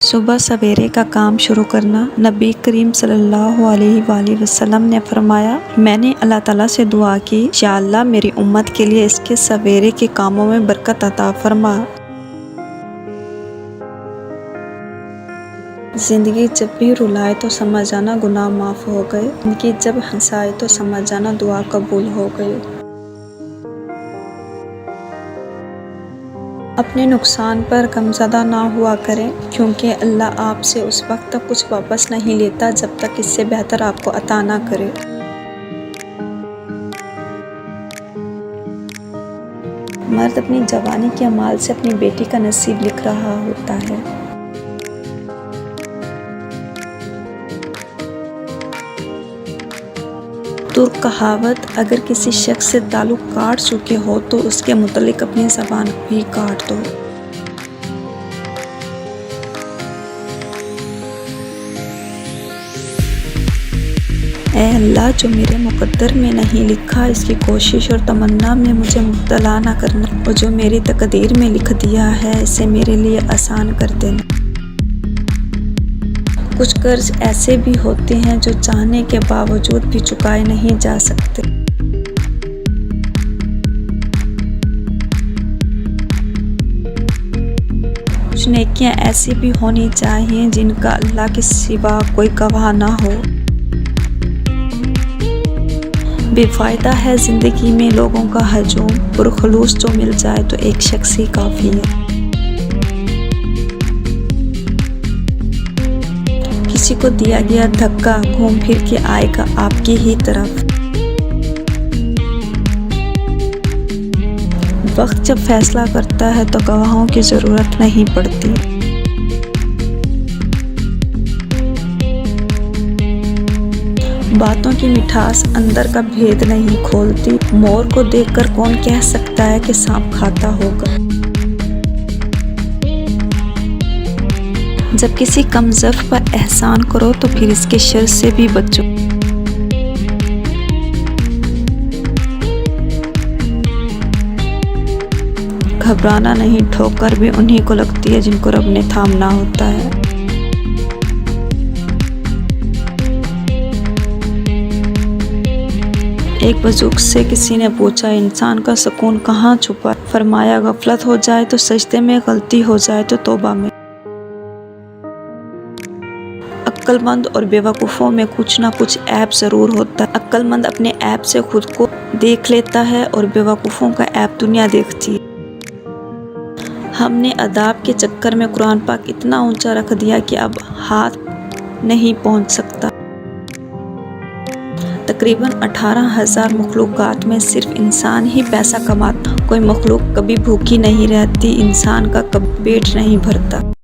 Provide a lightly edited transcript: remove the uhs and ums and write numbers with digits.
सुबह सवेरे का काम शुरू करना। नबी करीम सल्लल्लाहु अलैहि वसल्लम ने फरमाया, मैंने अल्लाह ताला से दुआ की, या अल्लाह मेरी उम्मत के लिए इसके सवेरे के कामों में बरकत अता फरमा। ज़िंदगी जब भी रुलाए तो समझ जाना गुनाह माफ़ हो गए। ज़िंदगी जब हंसाए तो समझ जाना दुआ कबूल हो गई। अपने नुकसान पर गमज़दा ना हुआ करें, क्योंकि अल्लाह आपसे उस वक्त तक कुछ वापस नहीं लेता जब तक इससे बेहतर आपको अता ना करे। मर्द अपनी जवानी के अमाल से अपनी बेटी का नसीब लिख रहा होता है। तुर्क कहावत, अगर किसी शख्स से ताल्लुक़ काट चुके हो तो उसके मुतल्लिक़ अपनी ज़बान भी काट दो। ऐ अल्लाह, जो मेरे मुक़द्दर में नहीं लिखा इसकी कोशिश और तमन्ना में मुझे मुब्तला ना करना, और जो मेरी तकदीर में लिख दिया है इसे मेरे लिए आसान कर देना। कुछ कर्ज ऐसे भी होते हैं जो चाहने के बावजूद भी चुकाए नहीं जा सकते। कुछ नेकियां ऐसी भी होनी चाहिए जिनका अल्लाह के सिवा कोई गवाह ना हो। बेफायदा है ज़िंदगी में लोगों का हजूम, पुरखलूस जो मिल जाए तो एक शख्स ही काफ़ी है। किसी को दिया गया धक्का घूम फिर के आएगा आपकी ही तरफ। वक्त जब फैसला करता है तो गवाहों की ज़रूरत नहीं पड़ती। बातों की मिठास अंदर का भेद नहीं खोलती। मोर को देखकर कौन कह सकता है कि सांप खाता होगा। जब किसी कमज़र्फ पर एहसान करो तो फिर इसके शर से भी बचो। घबराना नहीं, ठोकर भी उन्हीं को लगती है जिनको रब ने थामना होता है। एक बुजुर्ग से किसी ने पूछा, इंसान का सुकून कहाँ छुपा? फरमाया, गफलत हो जाए तो सजदे में, गलती हो जाए तो तौबा में। अक्लमंद और बेवकूफ़ों में कुछ ना कुछ ऐब ज़रूर होता है। अक्लमंद अपने ऐब से खुद को देख लेता है और बेवकूफ़ों का ऐब दुनिया देखती है। हमने अदाब के चक्कर में कुरान पाक इतना ऊंचा रख दिया कि अब हाथ नहीं पहुंच सकता। तकरीबन 18,000 मखलूक़ात में सिर्फ इंसान ही पैसा कमाता। कोई मखलूक कभी भूखी नहीं रहती, इंसान का कभी पेट नहीं भरता।